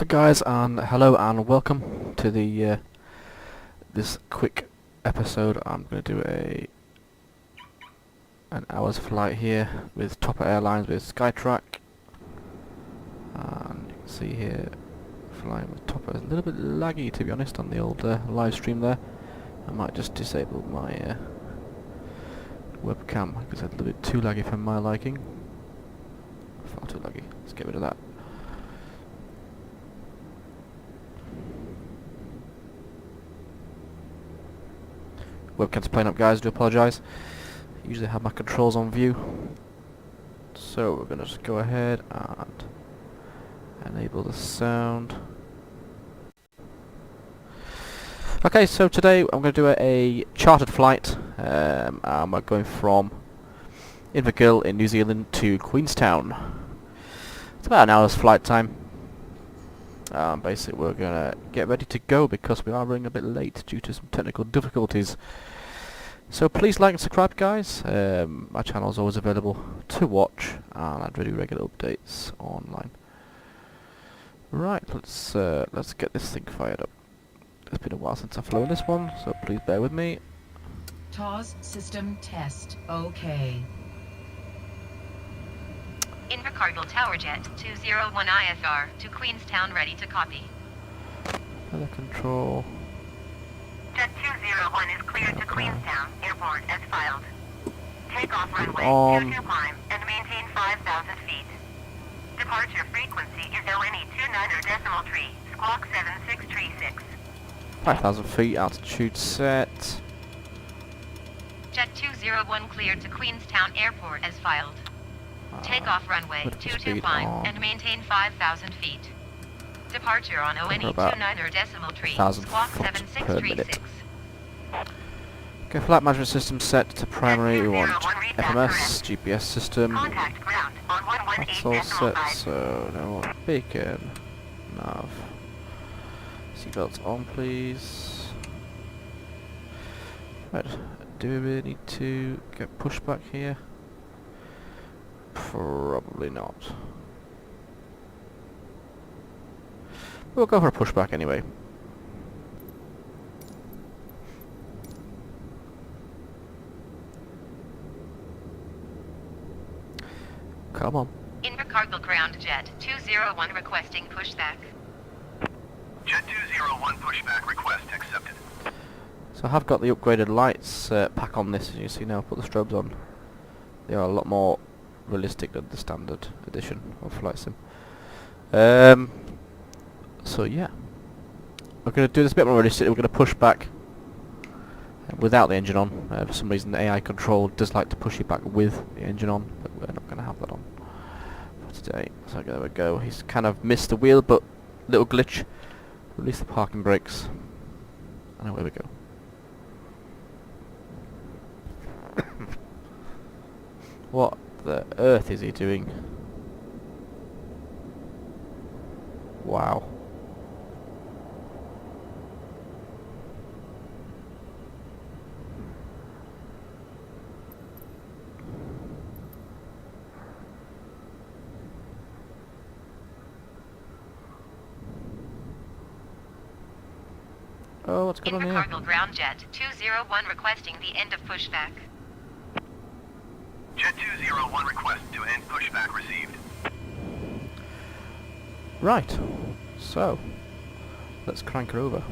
Alright guys, and hello and welcome to the this quick episode. I'm going to do an hour's flight here with Topper Airlines with Skytrack, and you can see here flying with Topper is a little bit laggy, to be honest, on the old live stream there. I might just disable my webcam because it's a little bit too laggy for my liking. Far too laggy. Let's get rid of that. Webcam's playing up, guys, do apologise. Usually have my controls on view. So we're going to just go ahead and enable the sound. Okay, so today I'm going to do a chartered flight. And we're going from Invergill in New Zealand to Queenstown. It's about an hour's flight time. Basically we're going to get ready to go because we are running a bit late due to some technical difficulties. So please like and subscribe, guys. My channel is always available to watch, and I do regular updates online. Right, let's get this thing fired up. It's been a while since I've flown this one, so please bear with me. TAWS system test. Okay. Invercargill Tower Jet 201 IFR to Queenstown, ready to copy. Weather control. Jet 201 is cleared to Queenstown Airport as filed. Takeoff runway 22 climb and maintain 5,000 feet. Departure frequency is ONE 29 decimal tree, squawk 7636. 5,000 feet, altitude set. Jet 201 cleared to Queenstown Airport as filed. Takeoff runway 22 climb and maintain 5,000 feet. Departure on ONE 29 decimal tree, squawk 7636. Okay, flight management system set to primary. We want FMS, GPS system. Contact ground on That's all set, so now we want beacon, nav. Seatbelts on, please. Right, do we really need to get pushback here? Probably not. We'll go for a pushback anyway. Come on. Invercargill ground jet 201 requesting pushback. Jet 201 pushback request accepted. So I have got the upgraded lights pack on this, as you see now. Put the strobes on. They are a lot more realistic than the standard edition of Flight Sim. So yeah, we're going to do this a bit more realistic. We're going to push back without the engine on. For some reason the AI control does like to push you back with the engine on, but we're not going to have that on for today. So there we go. He's kind of missed the wheel, but little glitch. Release the parking brakes, and away we go. What the earth is he doing? Wow. Oh, what's going on here? Invercargill ground jet 201 requesting the end of pushback. Jet 201 request to end pushback received. Right, so let's crank her over.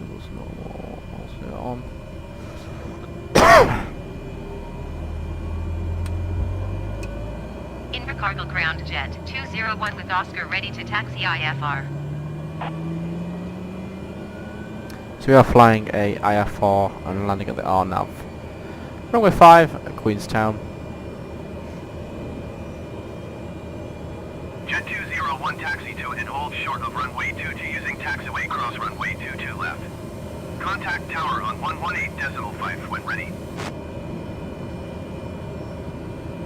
Levels normal, also on. Invercargill ground jet 201 with Oscar ready to taxi IFR. So we are flying a IFR and landing at the RNAV. Runway 5 at Queenstown. Jet 201 taxi to and hold short of runway 22 using taxiway cross runway 22 left. Contact tower on 118.5 when ready.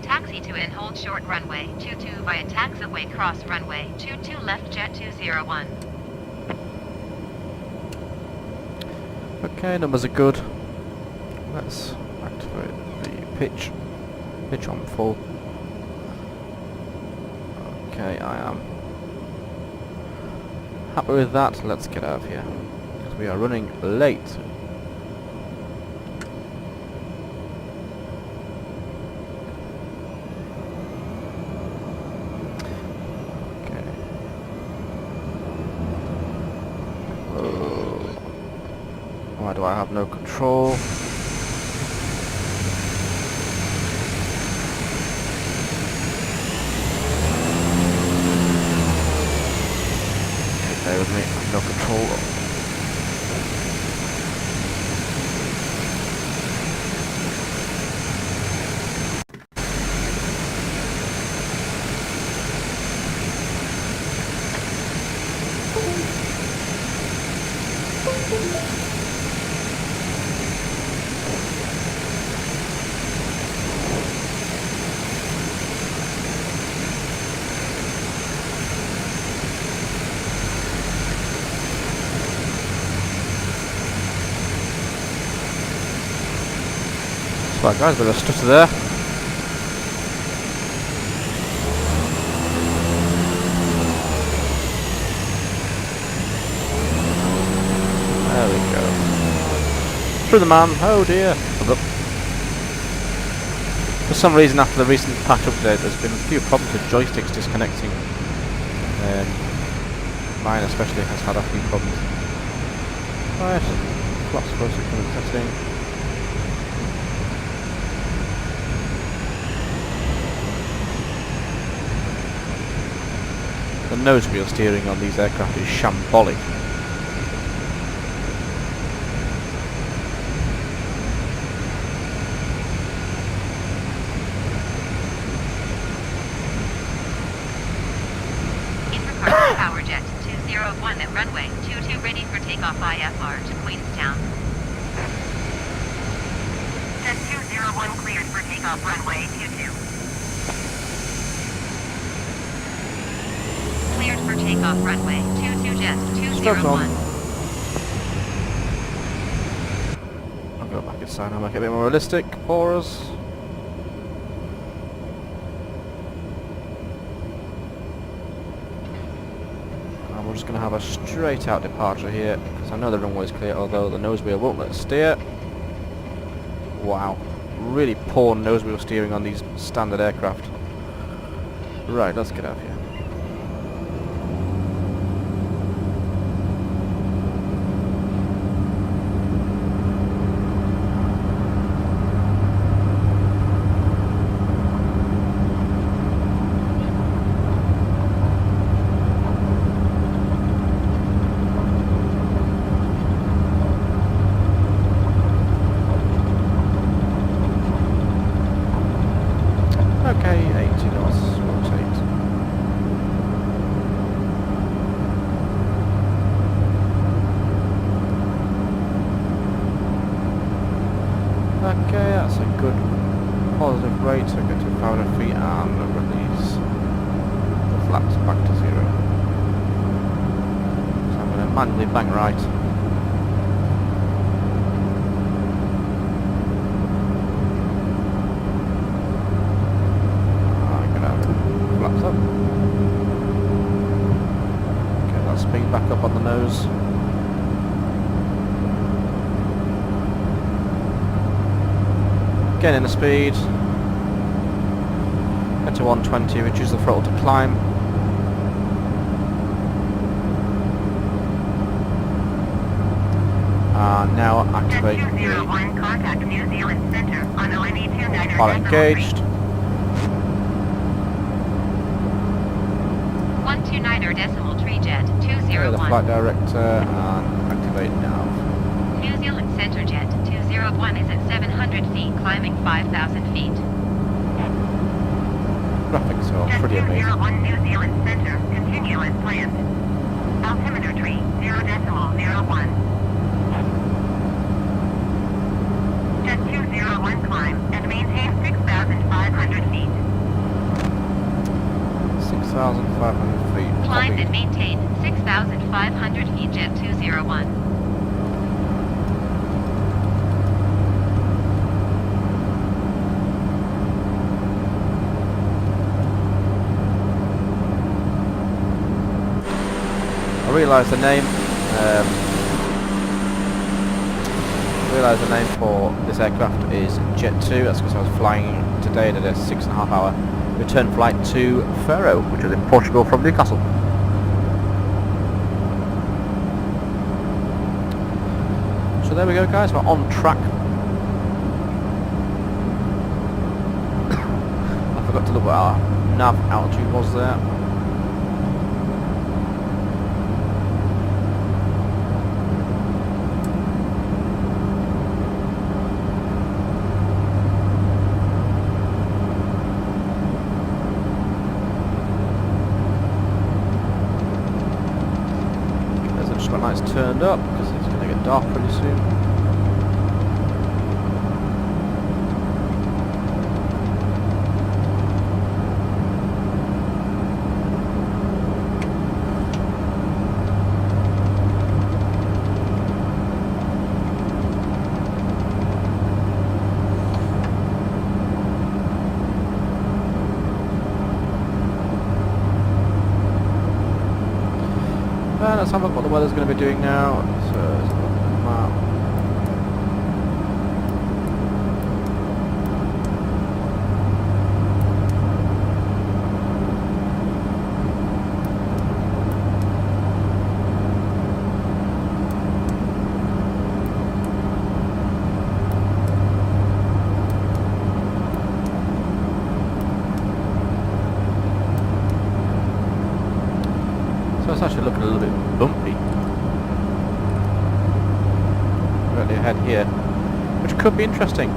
Taxi to and hold short runway 22 via taxiway cross runway 22 left jet 201. Okay, numbers are good. Let's pitch. Pitch on full. Okay, I am happy with that. Let's get out of here, because we are running late. Okay. Why do I have no control? Bear with me, I have no control. Right guys, bit of stutter there. There we go. Through the man, oh dear. For some reason after the recent patch update there's been a few problems with joysticks disconnecting. Mine especially has had a few problems. Right, flaps supposed to come in setting. The nose wheel steering on these aircraft is shambolic. Interpark Power Jet 201 at runway 22 ready for takeoff IFR to Queenstown. Jet 201 cleared for takeoff runway 22. Cleared for takeoff runway 22 Jet 201. I'll go back inside and make it a bit more realistic for us. And we're just going to have a straight out departure here, because I know the runway is clear, although the nose wheel won't let us steer. Wow, really poor nose wheel steering on these standard aircraft. Right, let's get out of here. Okay, 80 knots, rotate. Okay, that's a good positive rate, so get to 500 feet and release the flaps back to 0. So I'm going to manually bank right. Flaps up. Get that speed back up on the nose. Getting the speed. Get to 120, reduce the throttle to climb. Now activate Jet 201 contact New Zealand Center on ONE29er. pilot engaged. 129er.3 Jet Okay, the 201. flight director and activate now. New Zealand Center Jet 201 is at 700 feet, climbing 5,000 feet. Graphics are pretty amazing. Jet 201 New Zealand Center, continue as planned. Altimeter tree 0.01. Jet 201 climb and maintain 6,500 feet. 6,500 feet. Climb Copy. and maintain 6,500 feet, Jet 201. realised the name. Realised the name for this aircraft is Jet 2. That's because I was flying today at a 6.5 hour return flight to Faro, which is in Portugal from Newcastle. So there we go, guys. We're on track. I forgot to look what our nav altitude was there. Lights turned up because it's going to get dark pretty soon. Let's have a look what the weather's going to be doing now. So let's look at the map. So it's actually looking a little bit bumpy right ahead here, which could be interesting.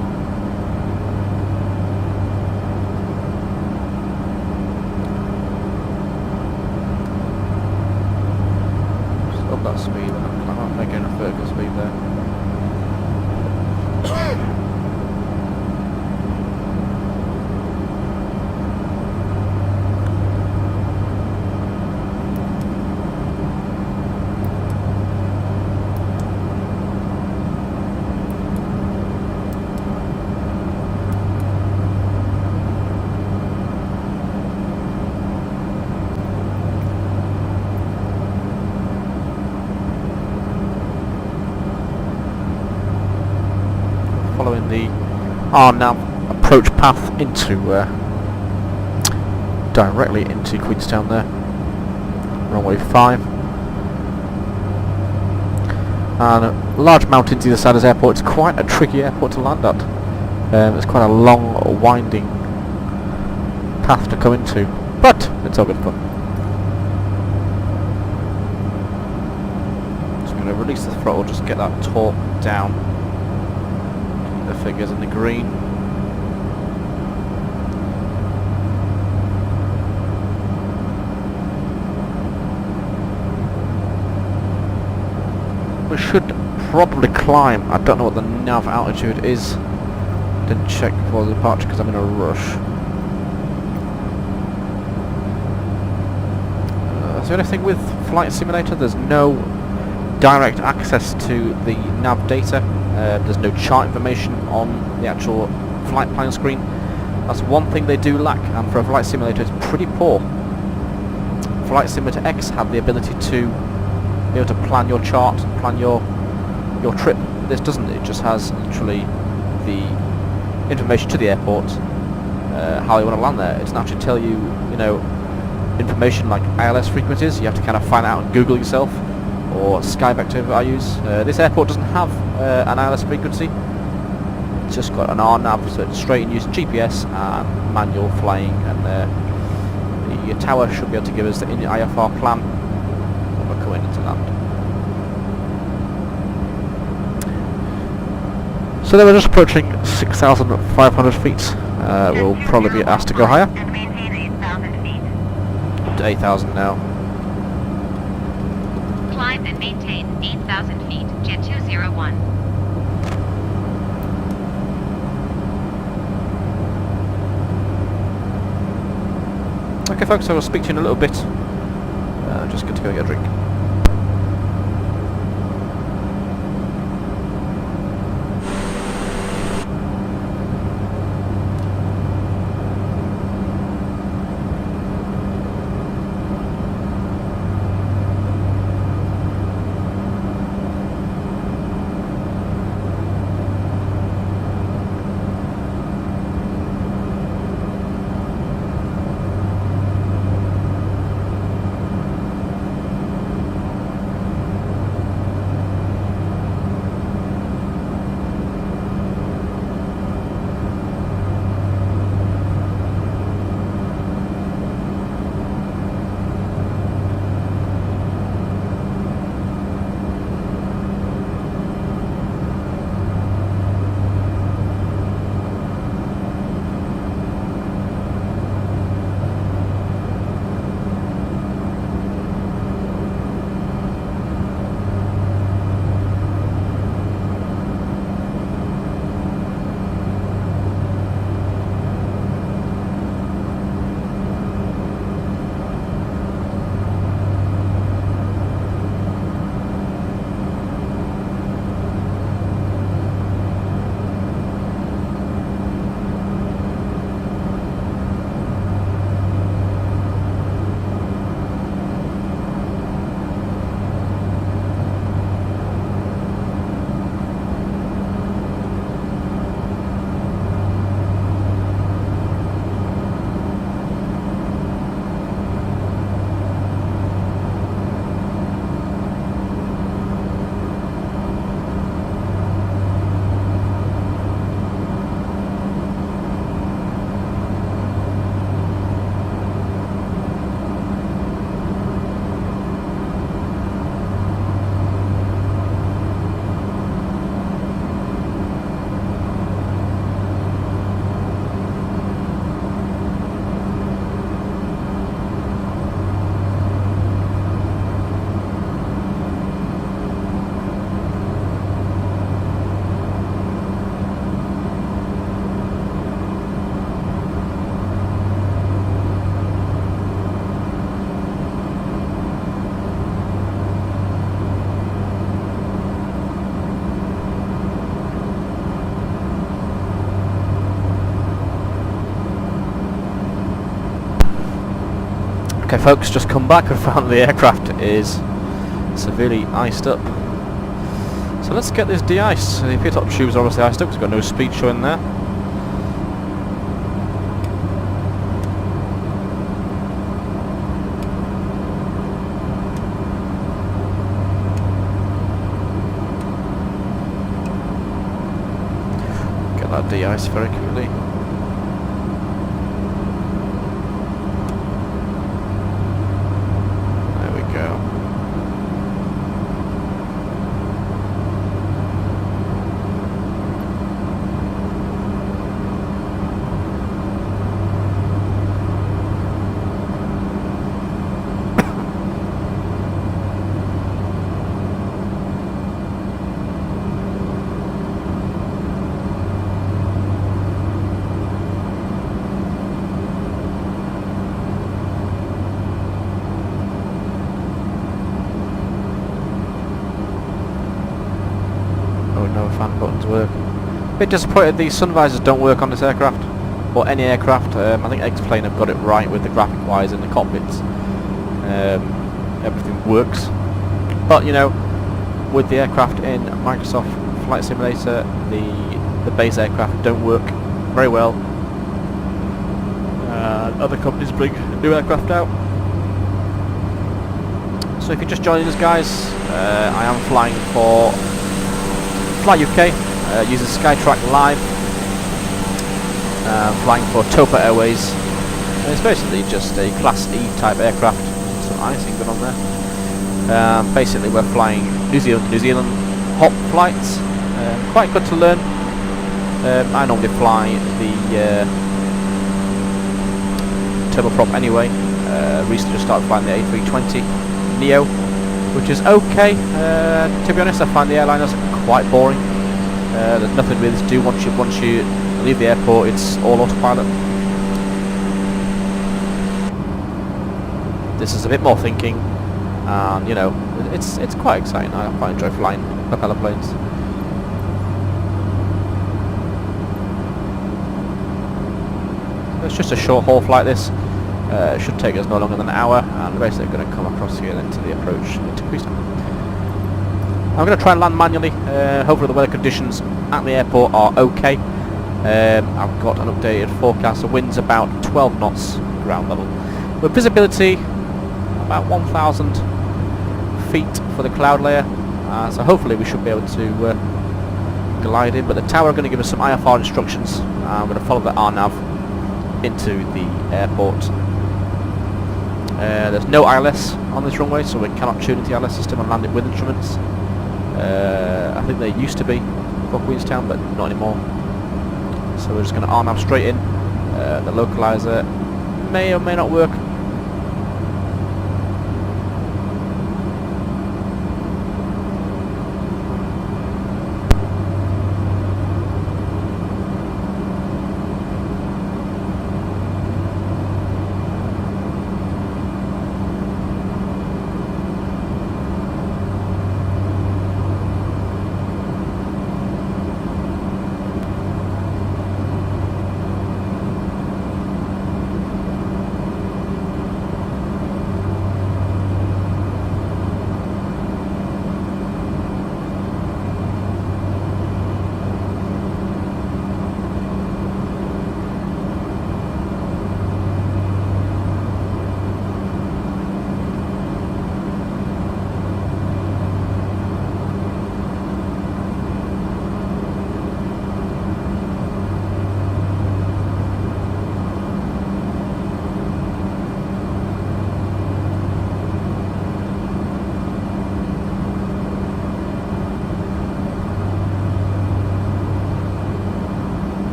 Just up that speed, I'm not making a vertical speed there. Following the nav approach path into directly into Queenstown there, runway 5, and large mountains either side of this airport. It's quite a tricky airport to land at. It's quite a long, winding path to come into, but it's all good fun. So I'm going to release the throttle, just get that torque down. The figures in the green. We should probably climb. I don't know what the nav altitude is. Didn't check before the departure because I'm in a rush. That's the only thing with Flight Simulator. There's no direct access to the nav data. There's no chart information on the actual flight plan screen. That's one thing they do lack, and for a Flight Simulator it's pretty poor. Flight Simulator X had the ability to be able to plan your chart, plan your trip. This doesn't. It just has literally the information to the airport, how you want to land there. It doesn't actually tell you, information like ILS frequencies. You have to kind of find out and Google yourself, or Skyvector values. This airport doesn't have an ILS frequency. It's just got an RNAV, so it's straight in use GPS and manual flying, and the tower should be able to give us the IFR plan when we're coming into land. So then we're just approaching 6,500 feet. We'll probably be asked to go higher. And maintain 8,000 feet. Up to 8,000 now. Climb and maintain 8,000 feet. Jet 201. Okay folks, so I'll speak to you in a little bit. Just good to go get a drink. Okay folks, just come back and found the aircraft is severely iced up. So let's get this de-ice. The pitot tubes are obviously iced up because it's got no speed showing there. Get that de-ice very quickly. There we go. No fan buttons work. Bit disappointed these sun visors don't work on this aircraft, or any aircraft. I think X-Plane have got it right with the graphic wise in the cockpits. Everything works, but you know, with the aircraft in Microsoft Flight Simulator, the base aircraft don't work very well. Other companies bring new aircraft out. So if you're just joining us, guys, I am flying for Fly UK, using Skytrack Live, flying for Topa Airways, and it's basically just a Class E type aircraft. Some icing going on there. Basically we're flying New Zealand hop flights, quite good to learn. I normally fly the turboprop anyway. Recently just started flying the A320 Neo, which is okay. To be honest, I find the airliners quite boring. There's nothing really to do once you leave the airport. It's all autopilot. This is a bit more thinking, and you know, it's quite exciting. I quite enjoy flying propeller planes. It's just a short haul flight. This it should take us no longer than an hour, and we're basically going to come across here into the approach into Queenstown. I'm going to try and land manually. Hopefully the weather conditions at the airport are okay. I've got an updated forecast. The wind's about 12 knots ground level, with visibility about 1,000 feet for the cloud layer. So hopefully we should be able to glide in. But the tower are going to give us some IFR instructions. I'm going to follow the RNAV into the airport. There's no ILS on this runway, so we cannot tune into the ILS system and land it with instruments. I think they used to be for Queenstown, but not anymore. So we're just going to RNAV straight in. The localizer may or may not work.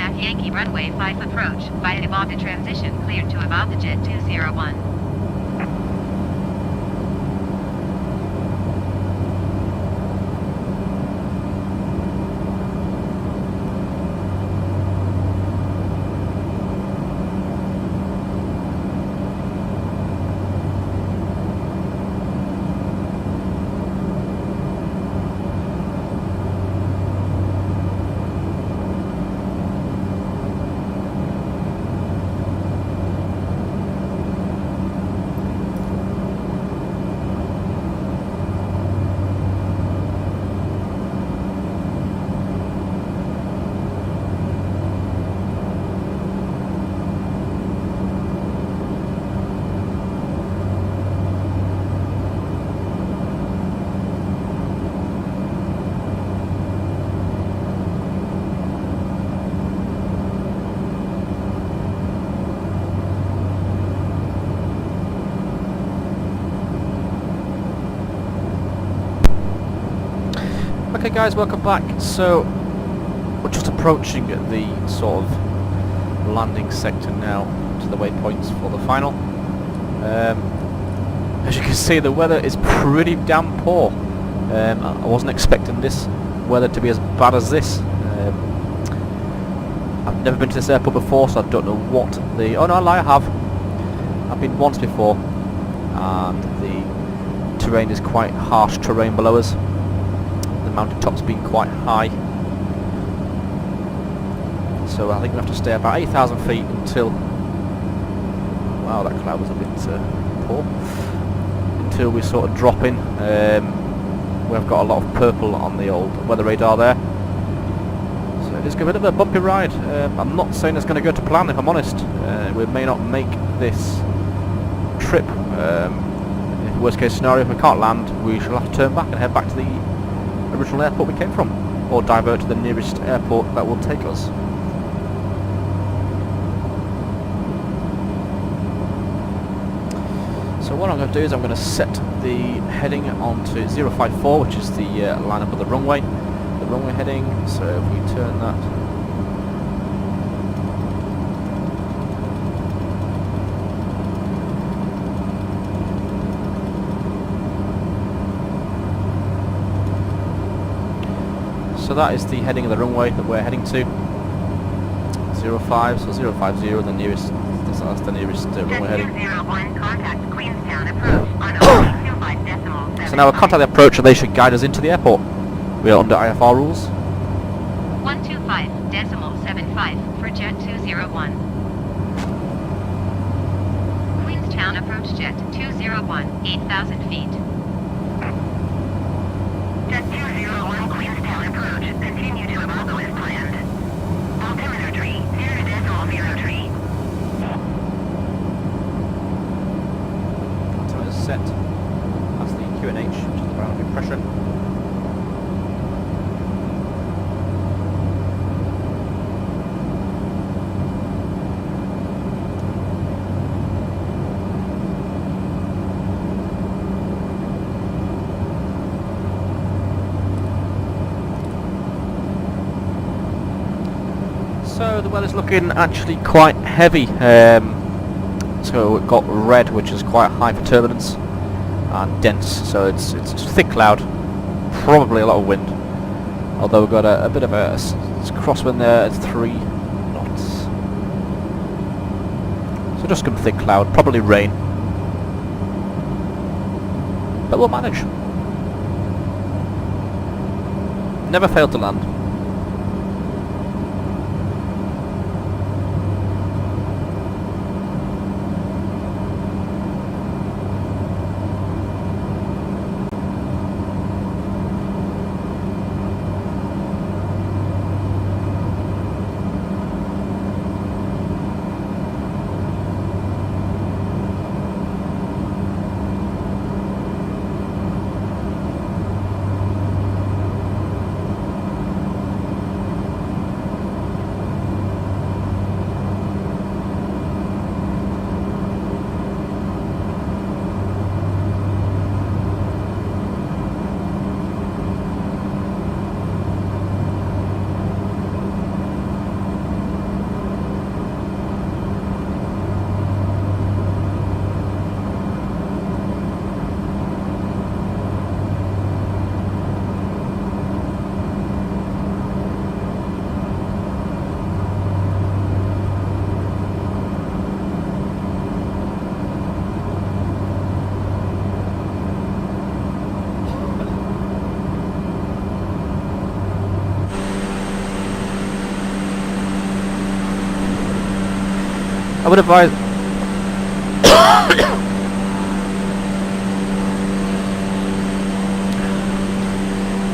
Mac Yankee runway 5 approach via above the transition cleared to above the jet 201. Okay guys, welcome back. So, we're just approaching the sort of landing sector now to the waypoints for the final. As you can see, the weather is pretty damn poor. I wasn't expecting this weather to be as bad as this. I've never been to this airport before, so I don't know what the... Oh no, I lie, I have. I've been once before, and the terrain is quite harsh terrain below us. The mountain top's been quite high, so I think we have to stay about 8,000 feet until... Wow, that cloud was a bit poor. Until we sort of drop in. We've got a lot of purple on the old weather radar there, so it's a bit of a bumpy ride. I'm not saying it's going to go to plan, if I'm honest. We may not make this trip. If worst case scenario, if we can't land, we shall have to turn back and head back to the original airport we came from, or divert to the nearest airport that will take us. So what I'm going to do is I'm going to set the heading onto 054, which is the lineup of the runway heading. So if we turn that, so that is the heading of the runway that we're heading to. 05, so 050, the nearest, that's the nearest runway heading. 201, contact Queenstown approach on 0.25 So now we'll contact the approach and they should guide us into the airport. We are under IFR rules. 125.75 for jet 201. Queenstown approach jet 201, 8,000 feet. Jet 201 Queenstown approach. Continue to Imago as planned. Altimeter tree, 0.03. Altimeter is set. That's the QNH, which is the boundary pressure. So the weather's looking actually quite heavy. So we've got red, which is quite high for turbulence, and dense. So it's thick cloud, probably a lot of wind. Although we've got a bit of a crosswind there at 3 knots. So just some thick cloud, probably rain, but we'll manage. Never failed to land. I would advise.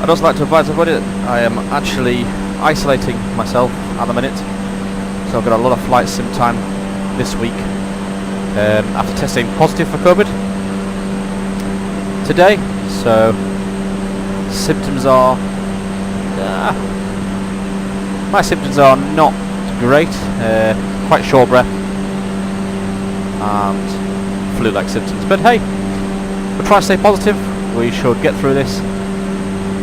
I'd also like to advise everybody that I am actually isolating myself at the minute, so I've got a lot of flight sim time this week after testing positive for COVID today. So symptoms are my symptoms are not great, quite short breath and flu-like symptoms, but hey, we'll try to stay positive. We should get through this,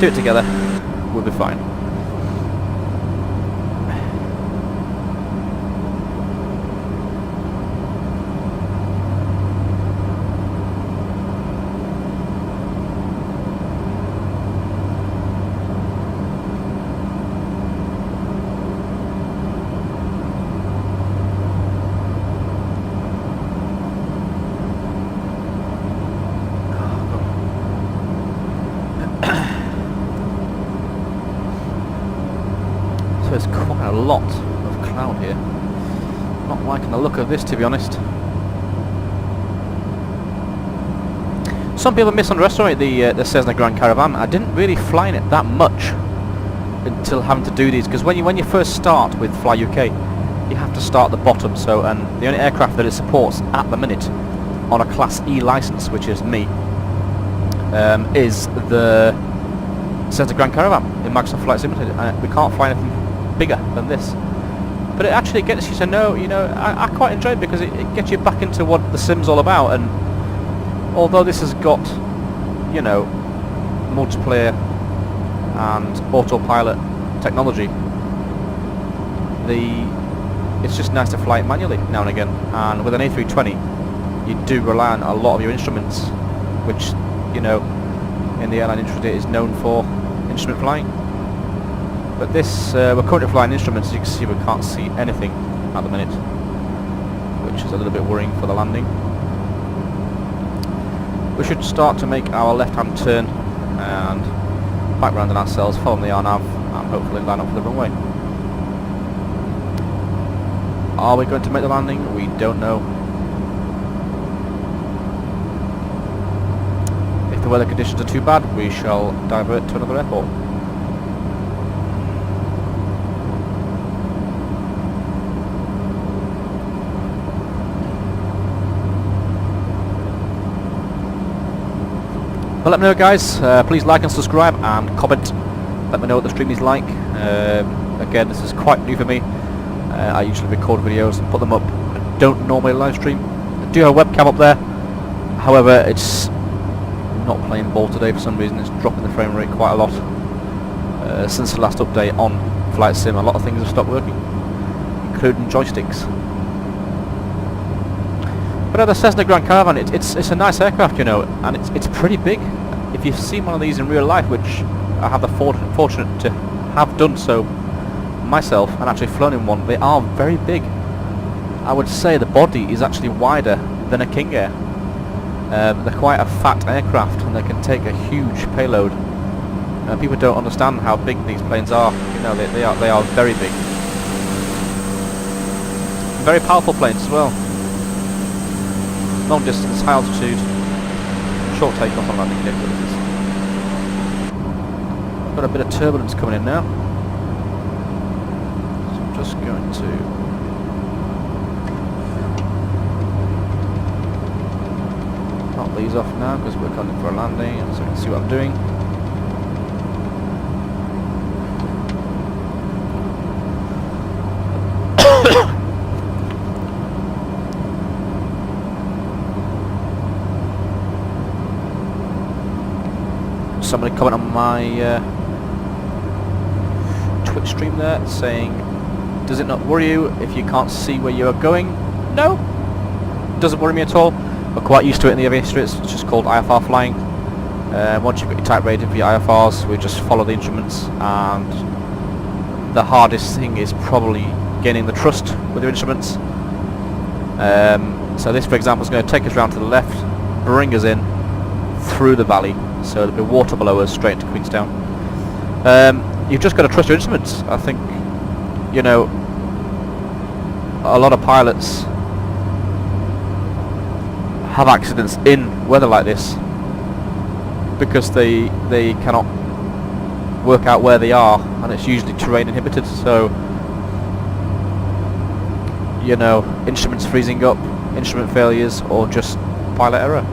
do it together, we'll be fine. There's quite a lot of cloud here. Not liking the look of this, to be honest. Some people misunderestimate the Cessna Grand Caravan. I didn't really fly in it that much until having to do these, because when you first start with Fly UK, you have to start at the bottom. So, and the only aircraft that it supports at the minute on a Class E license, which is me, is the Cessna Grand Caravan in Microsoft Flight Simulator. We can't fly anything bigger than this, but it actually gets you to know, I quite enjoy it because it gets you back into what the sim's all about. And although this has got, multiplayer and autopilot technology, it's just nice to fly it manually now and again. And with an A320, you do rely on a lot of your instruments, which, in the airline industry is known for instrument flying. But this, we're currently flying instruments. As you can see, we can't see anything at the minute, which is a little bit worrying for the landing. We should start to make our left-hand turn and back round on ourselves, follow the RNAV, and hopefully line up for the runway. Are we going to make the landing? We don't know. If the weather conditions are too bad, we shall divert to another airport. Well, let me know, guys. Please like and subscribe and comment. Let me know what the stream is like. Again, this is quite new for me. I usually record videos and put them up. I don't normally live stream. I do have a webcam up there. However, it's not playing ball today for some reason. It's dropping the frame rate quite a lot. Since the last update on Flight Sim, a lot of things have stopped working, including joysticks. But the Cessna Grand Caravan, it's a nice aircraft, and it's pretty big. If you've seen one of these in real life, which I have the fortunate to have done so myself and actually flown in one, they are very big. I would say the body is actually wider than a King Air. They're quite a fat aircraft and they can take a huge payload. People don't understand how big these planes are. They are very big. Very powerful planes as well. Long distance, high altitude, short takeoff and landing capabilities. Got a bit of turbulence coming in now, so I'm just going to knock these off now because we're coming for a landing, so I can see what I'm doing. Somebody comment on my Twitch stream there saying, does it not worry you if you can't see where you are going? No, it doesn't worry me at all. We're quite used to it in the aviation. It's just called IFR flying. Once you've got your type rating for your IFRs, we just follow the instruments, and the hardest thing is probably gaining the trust with your instruments. So this, for example, is going to take us round to the left, bring us in through the valley, so there'll be water below us straight into Queenstown. You've just got to trust your instruments. I think, a lot of pilots have accidents in weather like this because they cannot work out where they are, and it's usually terrain inhibited, so you know, instruments freezing up, instrument failures, or just pilot error.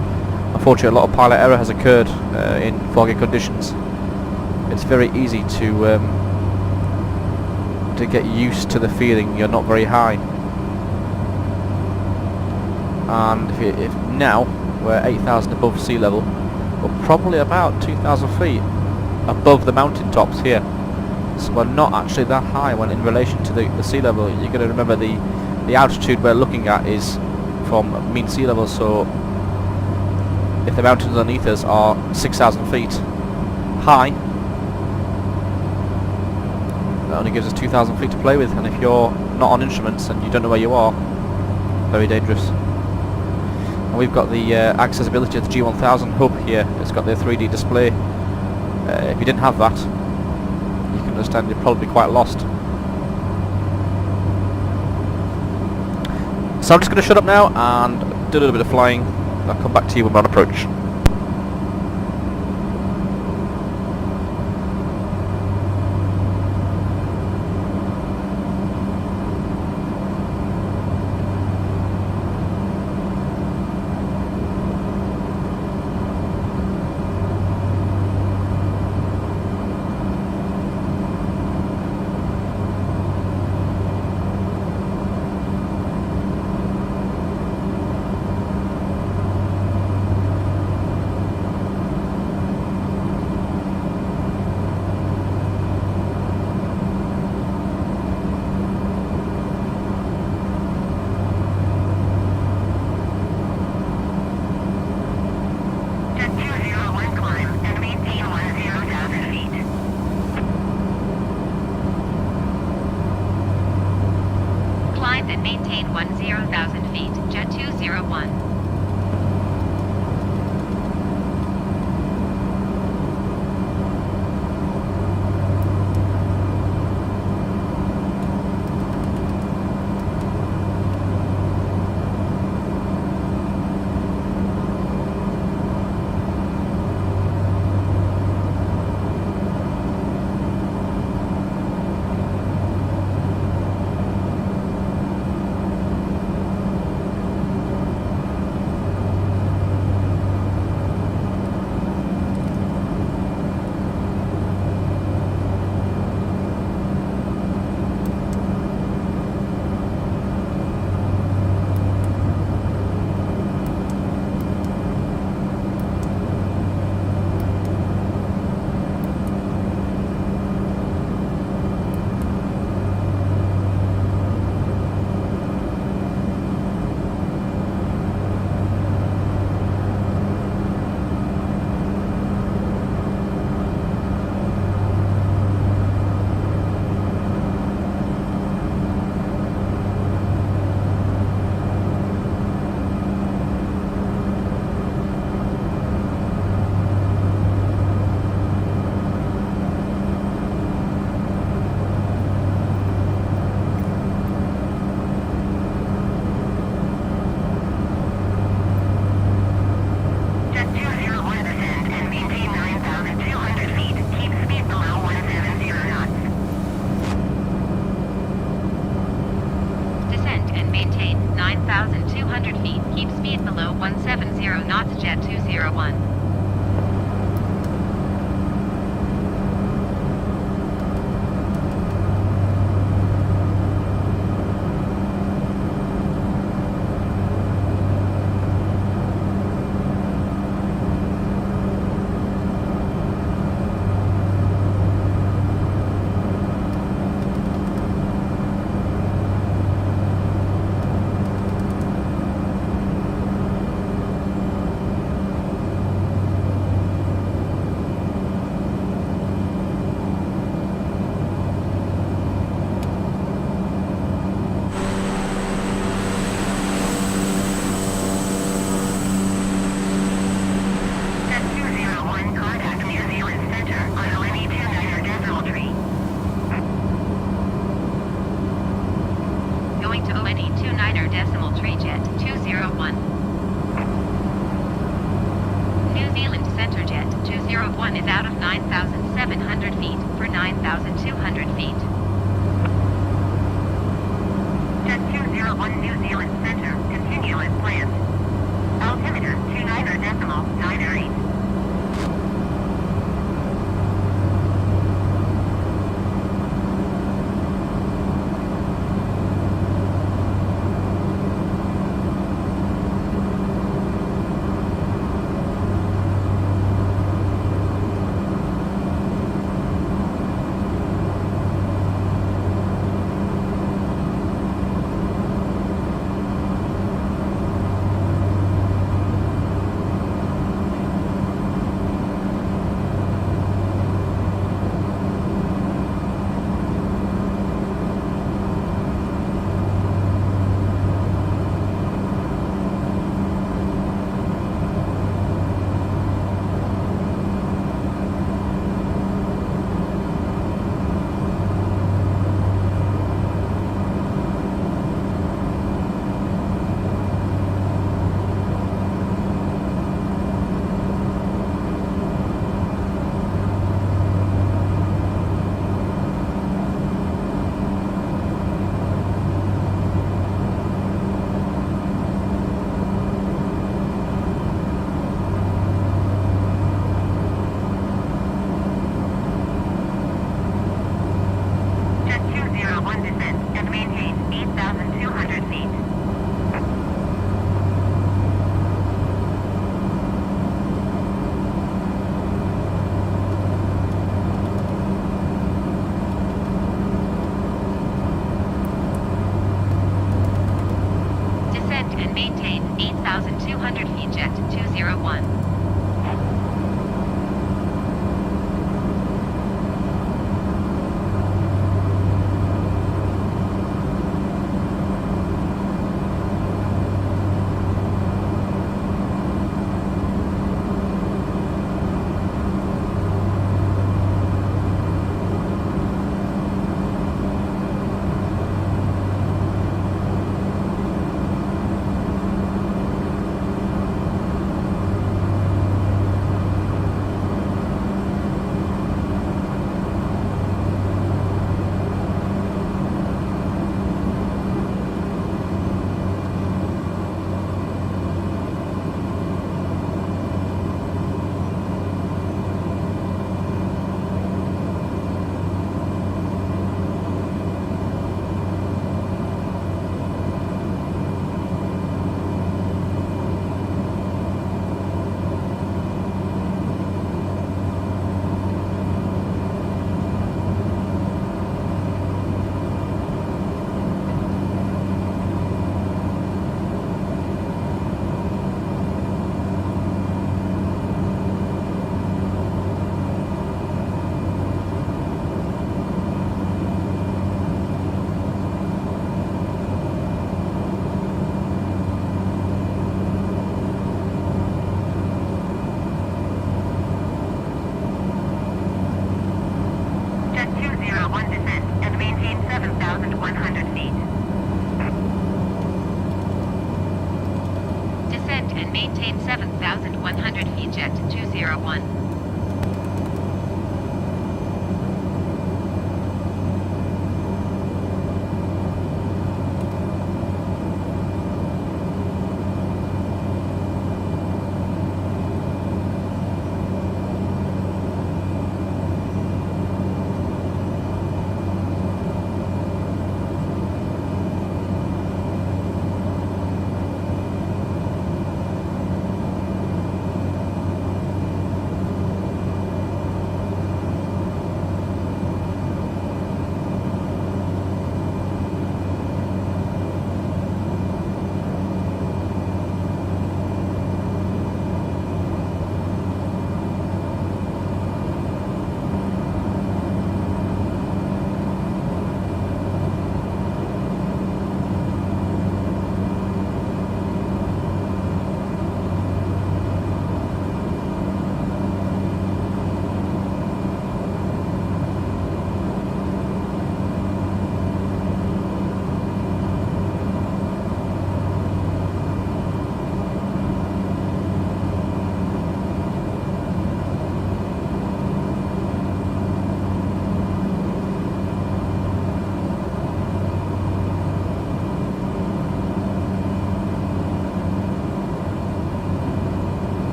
Unfortunately, a lot of pilot error has occurred in foggy conditions. It's very easy to get used to the feeling you're not very high. And if now we're 8,000 above sea level, we're probably about 2,000 feet above the mountain tops here. So we're not actually that high when in relation to the sea level. You're going to remember the altitude we're looking at is from mean sea level, so if the mountains underneath us are 6,000 feet high, that only gives us 2,000 feet to play with, and if you're not on instruments and you don't know where you are, very dangerous. And we've got the accessibility of the G1000 hub here. It's got the 3D display. If you didn't have that, you can understand you're probably quite lost. So I'm just going to shut up now and do a little bit of flying. I'll come back to you when we're on approach. And maintain 10,000 feet, Jet 201. Jet 201. 9,700 feet for 9,200 feet. Jet 201 New Zealand Center, continue as planned. Altimeter 29.98. Maintain 8,200 feet jet 201. Maintain 7,100 feet jet 201.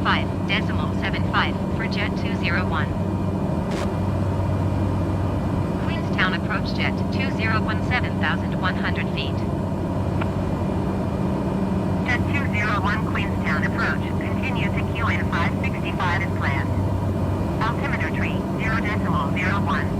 5.75 for Jet 201. Queenstown approach Jet 201 7,100 feet. Jet 201 Queenstown approach. Continue to QN 565 as planned. Altimeter tree 0.01.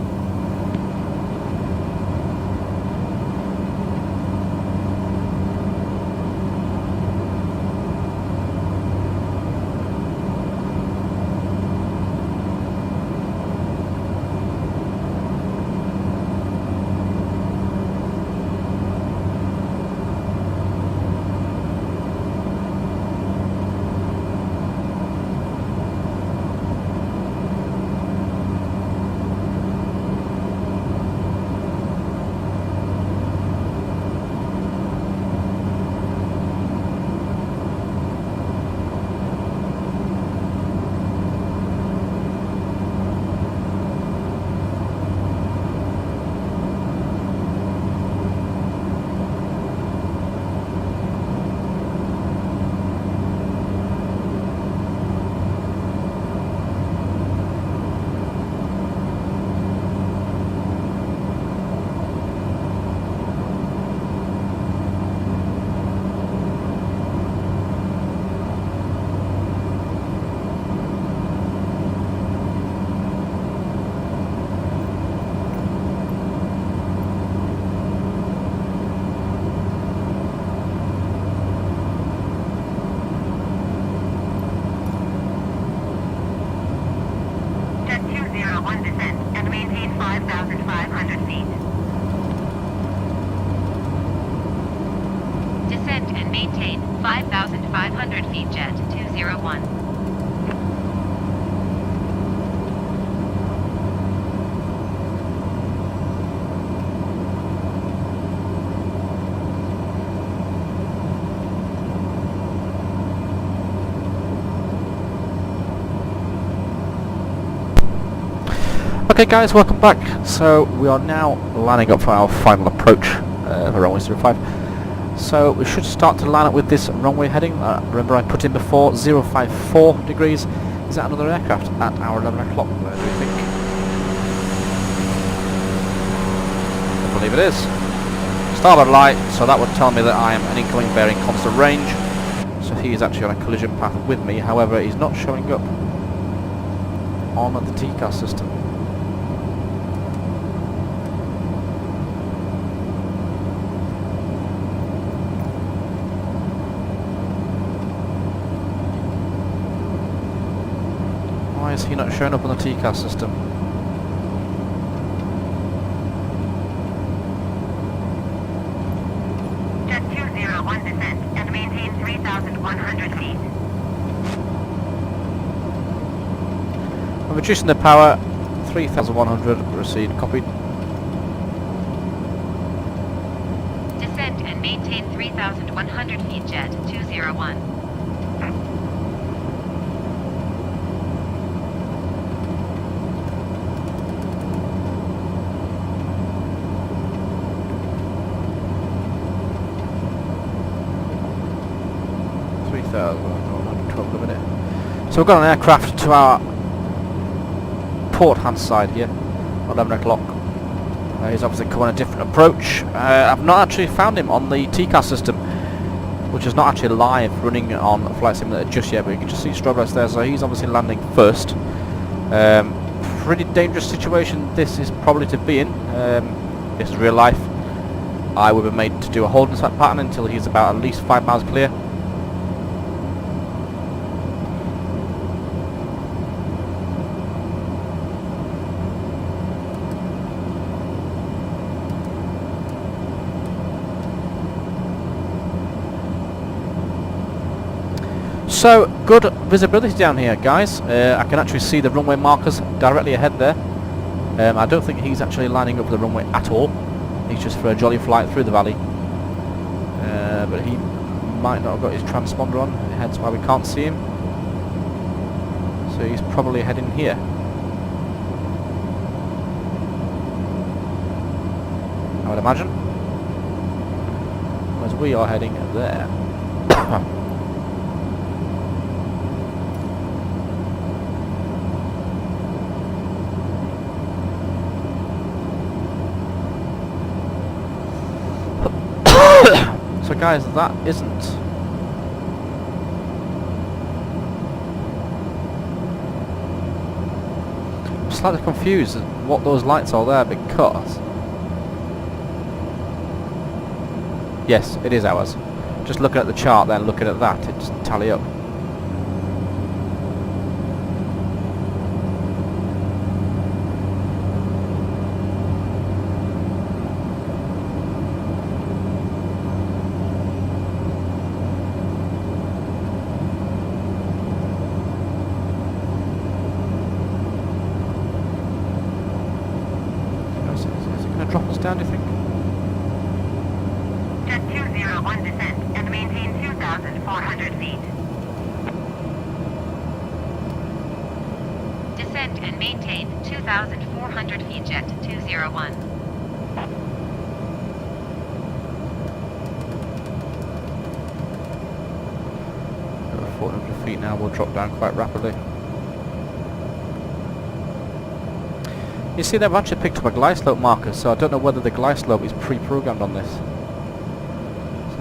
Jet 201 descent and maintain 5,500 feet. Descend and maintain 5,500 feet Jet 201. Okay guys, welcome back. So we are now lining up for our final approach for runway 05. So we should start to line up with this runway heading. Remember I put in before 054 degrees. Is that another aircraft at our 11 o'clock? Where do you think? I believe it is. Starboard light, so that would tell me that I am an incoming bearing constant range. So he is actually on a collision path with me, however he's not showing up on the TCAS system. Why is he not showing up on the TCAS system? Jet 201 descent and maintain 3,100 feet. I'm reducing the power, 3,100, proceed, copied. Descend and maintain 3,100 feet Jet 201. So we've got an aircraft to our port hand side here, 11 o'clock. He's obviously coming a different approach. I've not actually found him on the TCAS system, which is not actually live running on Flight Simulator just yet, but you can just see strobe lights there, so he's obviously landing first. Pretty dangerous situation this is probably to be in. This is real life. I would be made to do a holding pattern until he's about at least 5 miles clear. So, good visibility down here, guys. I can actually see the runway markers directly ahead there. I don't think he's actually lining up for the runway at all. He's just for a jolly flight through the valley. But he might not have got his transponder on, hence why we can't see him. So he's probably heading here. I would imagine. Whereas we are heading there. guys, that isn't. I'm slightly confused at what those lights are there because... Yes, it is ours. Just looking at the chart then, looking at that, it doesn't tally up. Is it going to drop us down, do you think? Jet 201 descent and maintain 2,400 feet. Descend and maintain 2,400 feet, Jet 201. Over 400 feet now, we'll drop down quite rapidly. You see, they've actually picked up a glide slope marker, so I don't know whether the glide slope is pre-programmed on this. So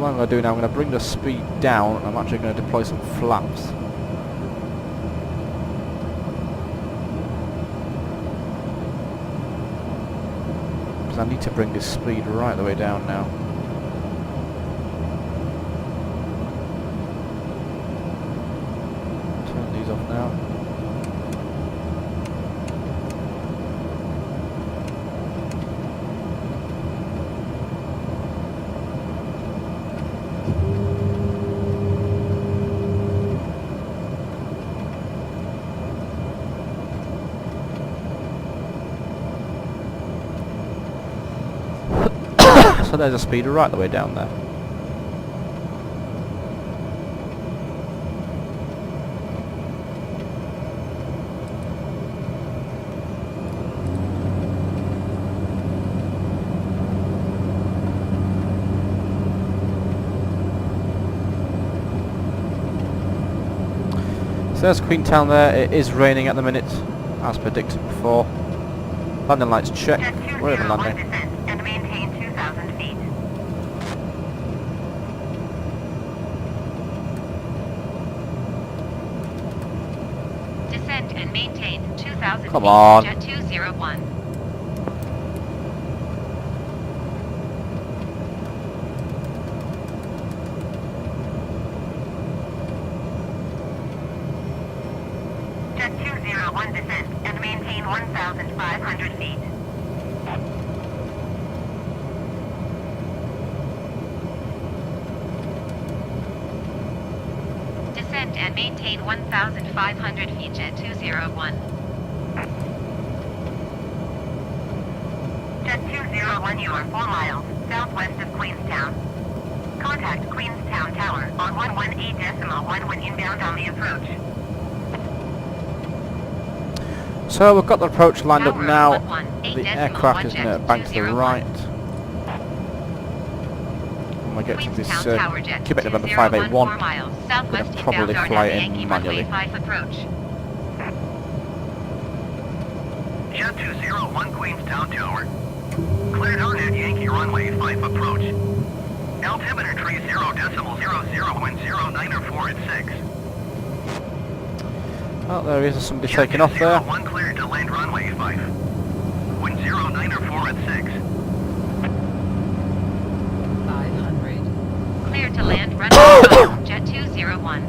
what I'm going to do now, I'm going to bring the speed down, and I'm actually going to deploy some flaps. Because I need to bring this speed right the way down now. Turn these off now. So there's a speeder right the way down there. So there's Queenstown there. It is raining at the minute, as predicted before. Landing lights check. Jet We're in 201 landing. descent and maintain 2,000 feet. Descend and maintain 2,000 Come feet, on. Jet 201. Jet 201 descent and maintain 1,500 feet. Descend and maintain 1,500 feet, Jet 201. Jet 201, you are 4 miles southwest of Queenstown. Contact Queenstown Tower on 118.1 when inbound on the approach. So we've got the approach lined up Tower now. 118.1 The aircraft is going to Jet bank to the 201. right. When we get to this Queenstown Tower, Jet Quebec November 201, 4 581, miles southwest gonna probably inbound fly on in Yankee manually. Runway 5 approach. Jet 201 Queenstown Tower. Cleared out at Yankee Runway 5 approach. Altimeter tree 0.00 wind 09 at 6. oh, there is somebody Jet taking off there. 201 cleared to land runway 5. Wind 09 at 6. 500. Clear to land runway 5, Jet 201.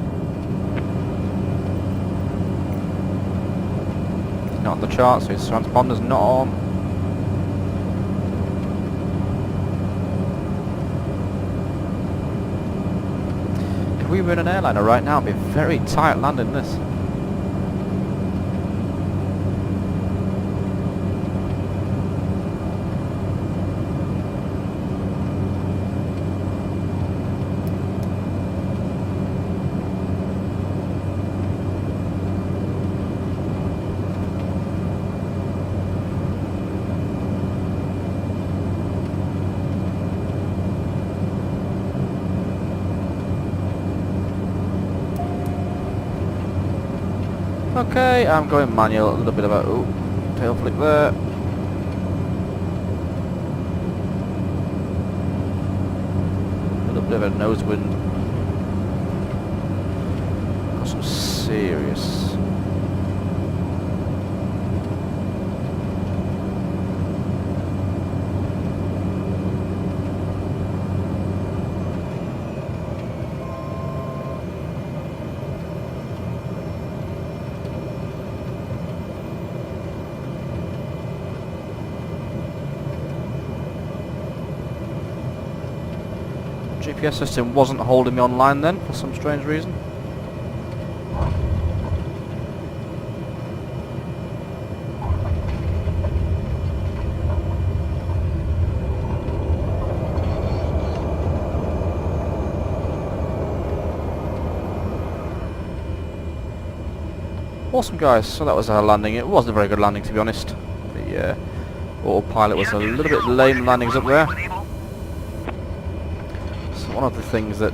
Not on the chart, so his transponder's not on. If we were in an airliner right now, it'd be very tight landing this. Okay, I'm going manual, a little bit of a tail flick there. A little bit of a nose wind. Got some serious. GPS system wasn't holding me online then, for some strange reason. Awesome guys, so that was our landing. It wasn't a very good landing to be honest. The autopilot was a little bit lame landings up there. One of the things that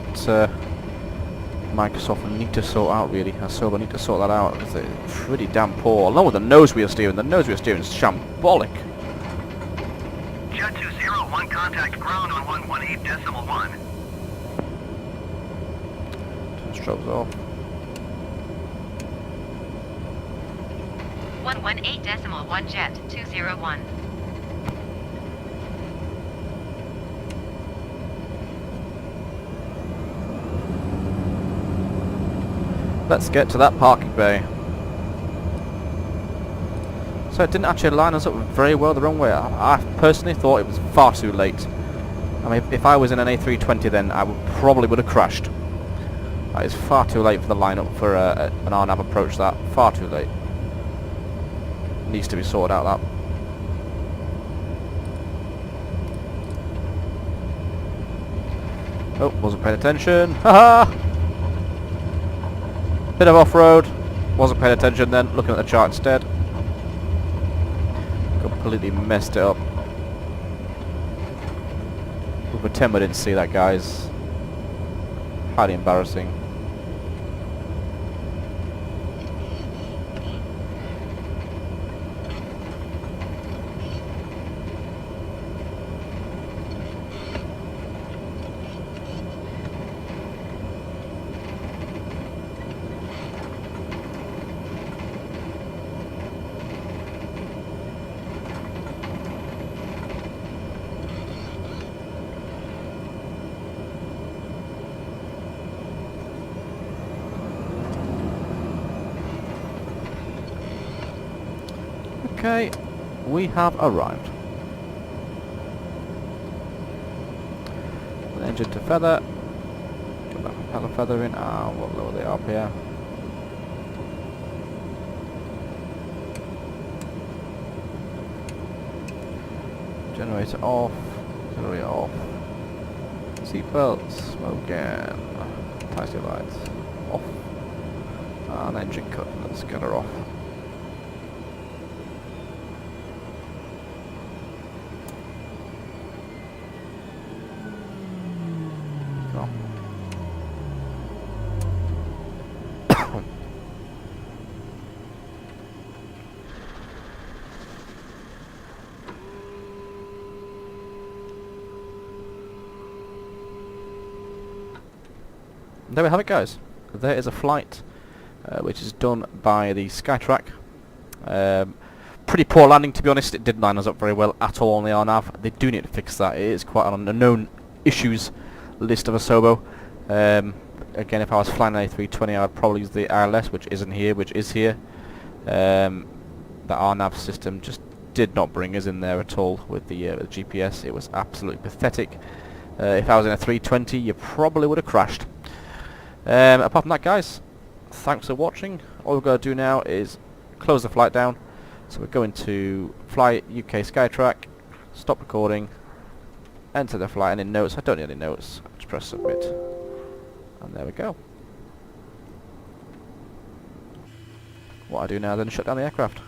Microsoft need to sort out really, Asobo need to sort that out, because they're pretty damn poor. Along with the nose wheel steering, is shambolic. Jet 201, contact ground on 118.1. Turn strobes off. 118.1 jet 201. Let's get to that parking bay. So it didn't actually line us up very well the wrong way. I personally thought it was far too late. I mean, if I was in an A320 then I probably would have crashed. That is far too late for the lineup for an RNAV approach. That far too late. Needs to be sorted out. That. Oh, wasn't paying attention. Haha. Bit of off-road, wasn't paying attention then, looking at the chart instead. Completely messed it up. We'll pretend we didn't see that, guys. Highly embarrassing. Okay, we have arrived. The engine to feather. Get that propeller feather in. We'll lower the up here. Generator off. Auxiliary off. Seatbelts. Smoking. Taxi lights off. And engine cut. Let's get her off. There we have it, guys. There is a flight which is done by the Skytrack. Pretty poor landing, to be honest. It didn't line us up very well at all on the RNAV. They do need to fix that. It is quite on a known issues list of Asobo. Again, if I was flying an A320, I'd probably use the ILS, which isn't here, which is here. The RNAV system just did not bring us in there at all with the GPS. It was absolutely pathetic. If I was in a 320, you probably would have crashed. Apart from that, guys, thanks for watching. All we've got to do now is close the flight down. So we're going to Fly UK Skytrack, stop recording, enter the flight, and in notes, I don't need any notes, just press submit. And there we go. What I do now then is shut down the aircraft.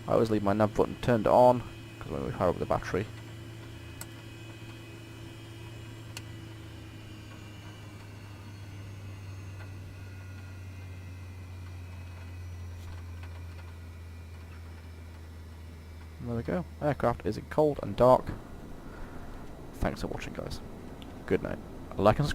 I always leave my nav button turned on, because when we fire up the battery. And there we go. Aircraft is cold and dark. Thanks for watching, guys. Good night. Like and subscribe.